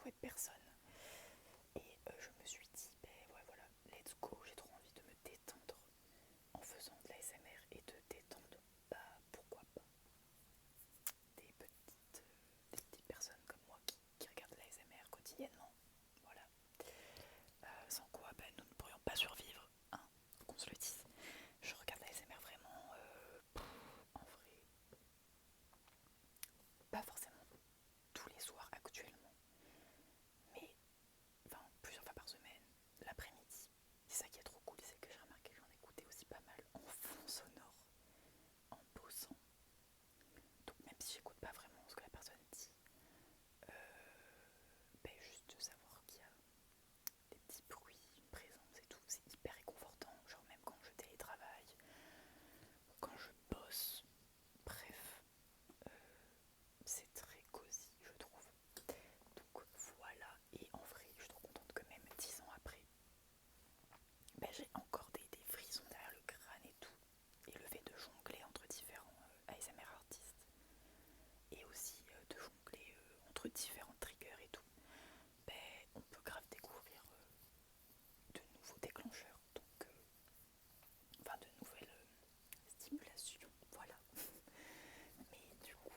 entourée de personnes. Et je me suis dit, ben ouais, voilà, let's go, j'ai trop envie de me détendre en faisant de l'ASMR et de détendre, bah pourquoi pas des petites personnes comme moi qui regardent l'ASMR quotidiennement. Voilà. Sans quoi, ben, nous ne pourrions pas survivre, hein, qu'on se le dise. Je regarde l'ASMR vraiment, en vrai, pas forcément tous les soirs actuellement, mais enfin plusieurs fois par semaine, l'après-midi. C'est ça qui est trop cool, c'est que j'ai remarqué que j'en écoutais aussi pas mal en fond sonore, en bossant. Donc même si j'écoute pas vraiment ce que la personne dit, ben juste de savoir qu'il y a des petits bruits, une présence et tout, c'est hyper réconfortant. Genre même quand je télétravaille, quand je bosse, bref, c'est très cosy je trouve. Donc voilà, et en vrai je suis trop contente que même 10 ans après, ben, j'ai encore des frissons derrière le crâne et tout. Et le fait de jongler entre différents ASMR artistes et aussi de jongler entre différents triggers et tout, ben, on peut grave découvrir de nouveaux déclencheurs, donc enfin de nouvelles stimulations, voilà. Mais du coup,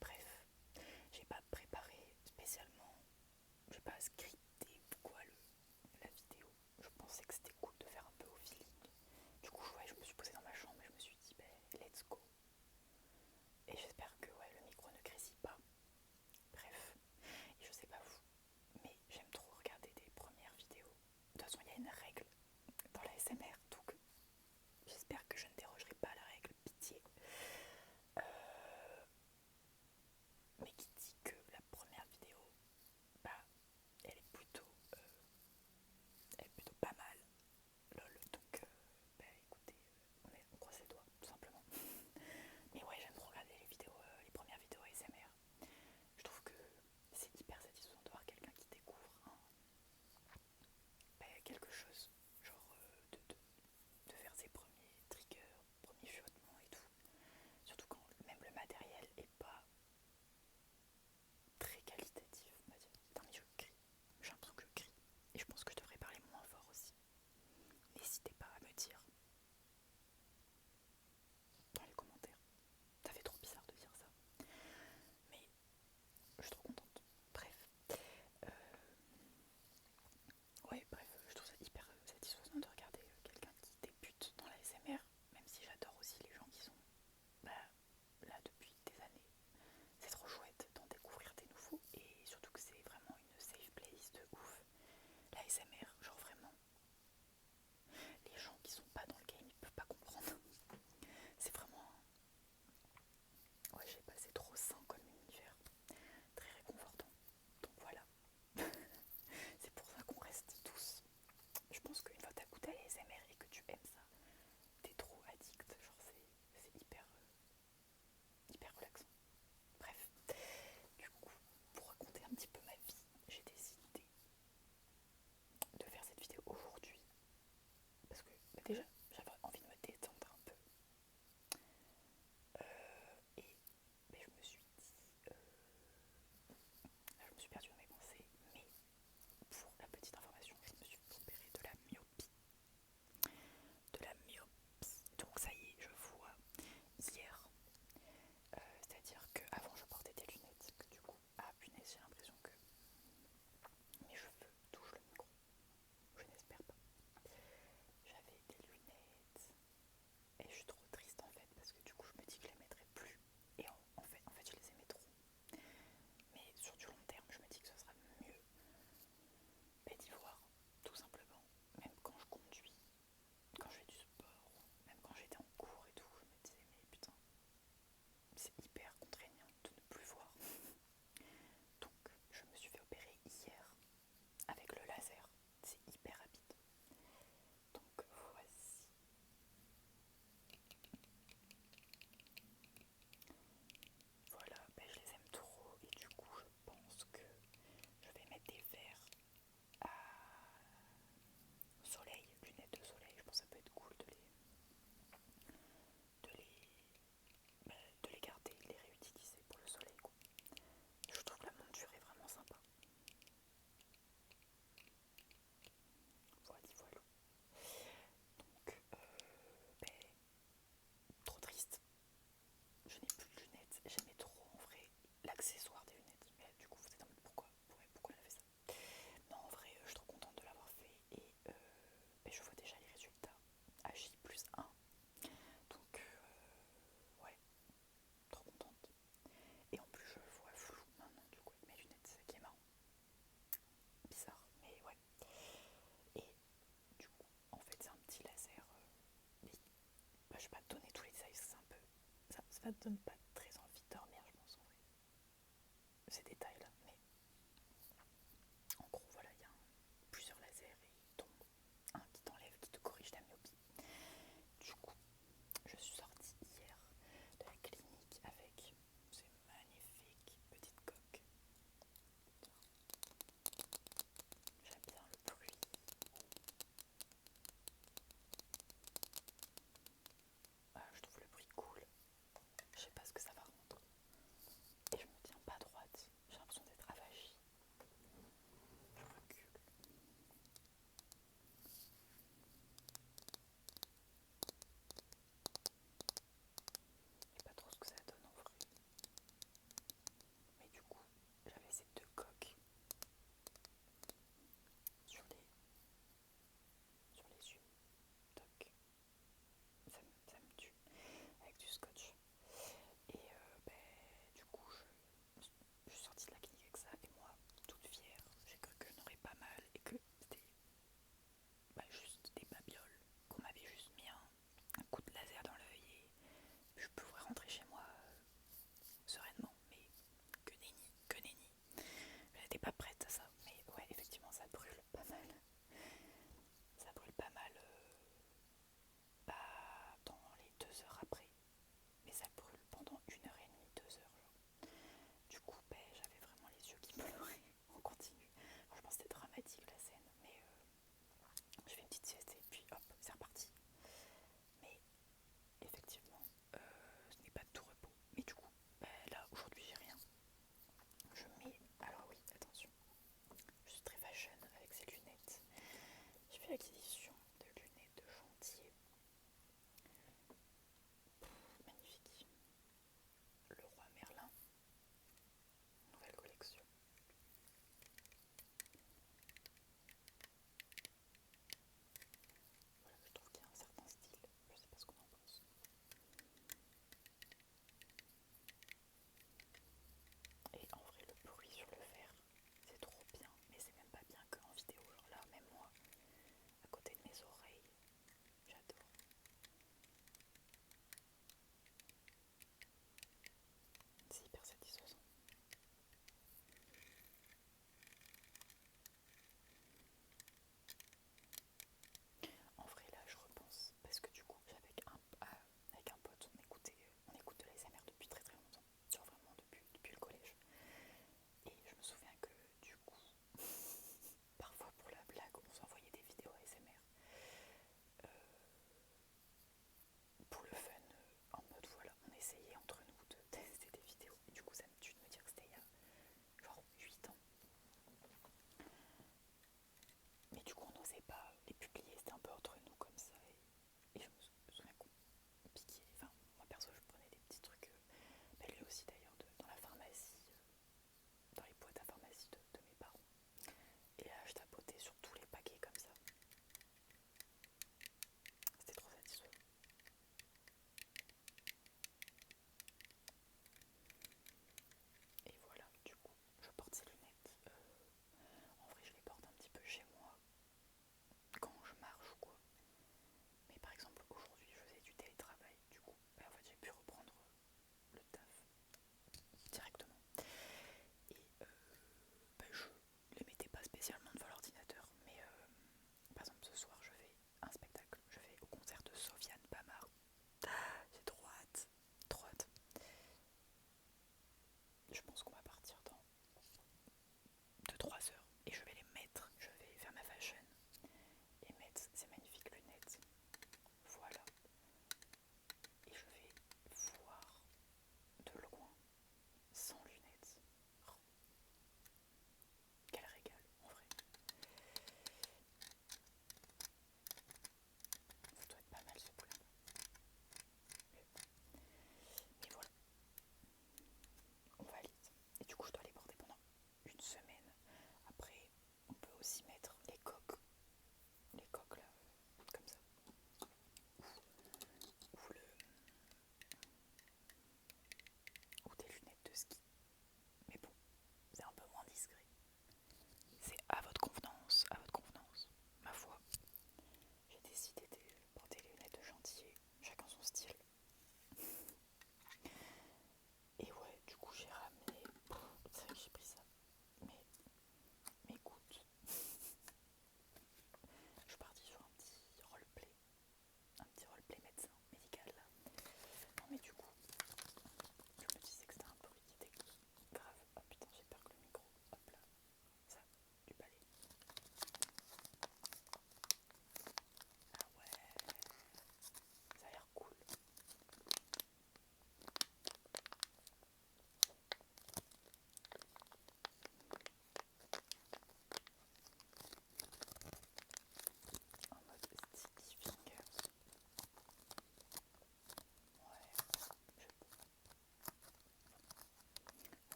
bref, j'ai pas préparé spécialement, j'ai pas scripté quoi la vidéo. Je pensais que c'était cool de faire un peu au feeling. Du coup, ouais, je me suis posée dans ma chambre et je me suis dit, ben, let's go. Et j'espère que ouais, le micro ne grésille pas. Bref, et je sais pas vous, mais j'aime trop regarder des premières vidéos. De toute façon, il y a une règle dans la SMR, donc j'espère que je ne dérogerai pas à la règle, pitié. Mais qui dit que la première vidéo, bah, elle ça te donne pas très envie de dormir, je pense, en vrai. Ces détails-là, mais en gros, voilà, il y a plusieurs lasers et dont un qui t'enlève, qui te corrige ta myopie. Du coup, je suis sortie hier de la clinique avec ces magnifiques petites coques. J'aime bien le bruit. Je trouve le bruit cool. Je sais pas ce que ça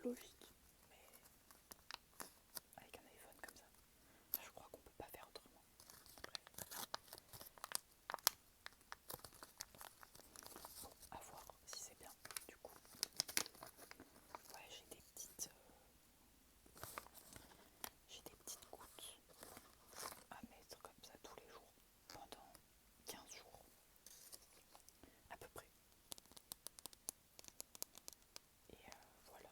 logique, mais avec un iPhone comme ça, je crois qu'on peut pas faire autrement. Bon, à voir si c'est bien. Du coup, ouais, j'ai des petites gouttes à mettre comme ça tous les jours pendant 15 jours à peu près. Et voilà.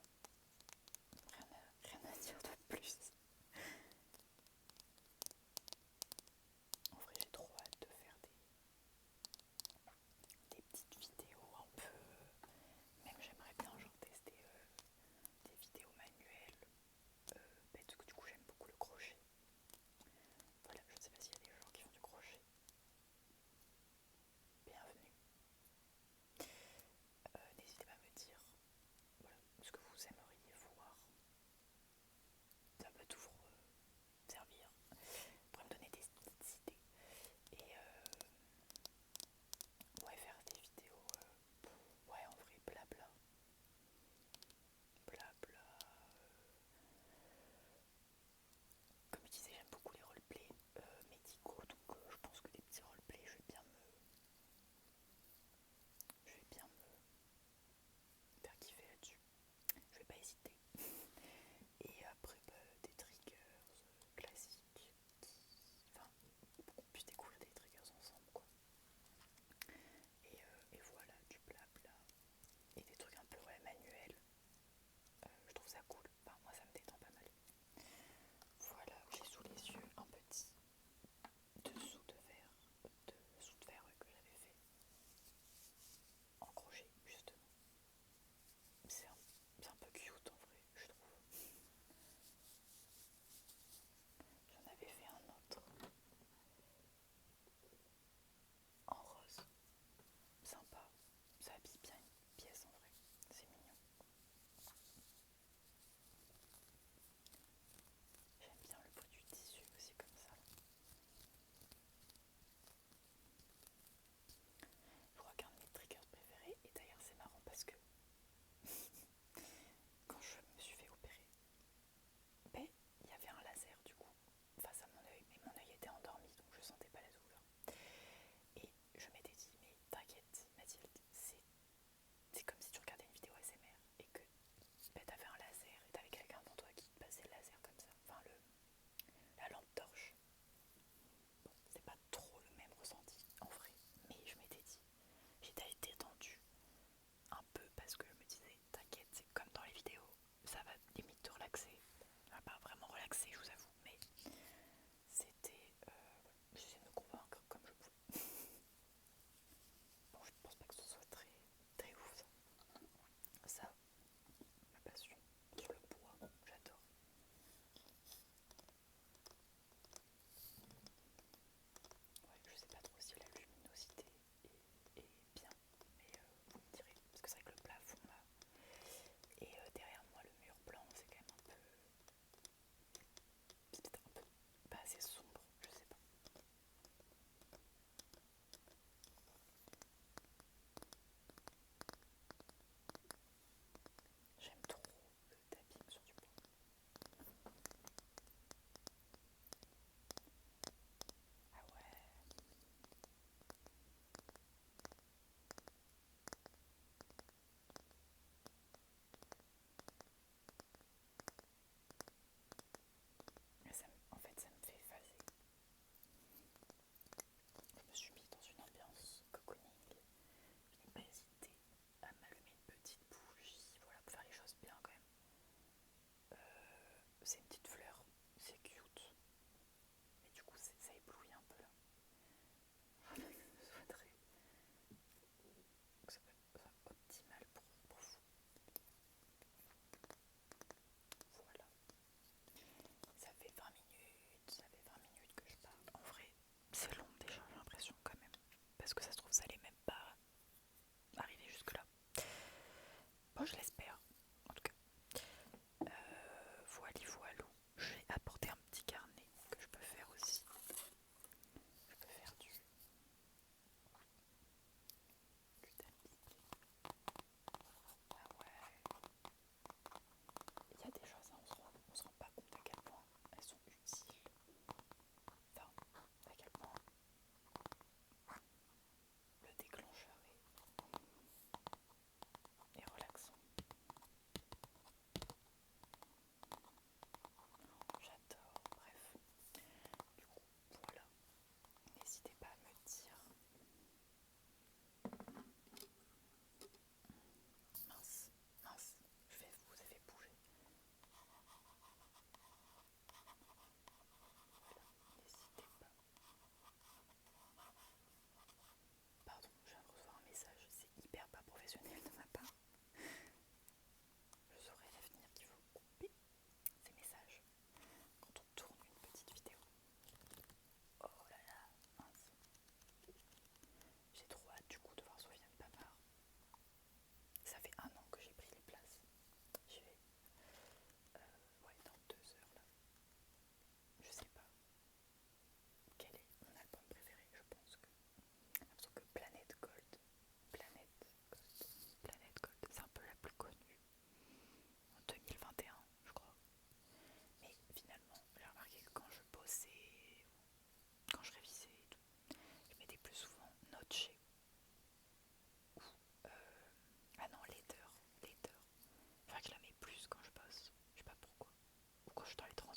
suis dans les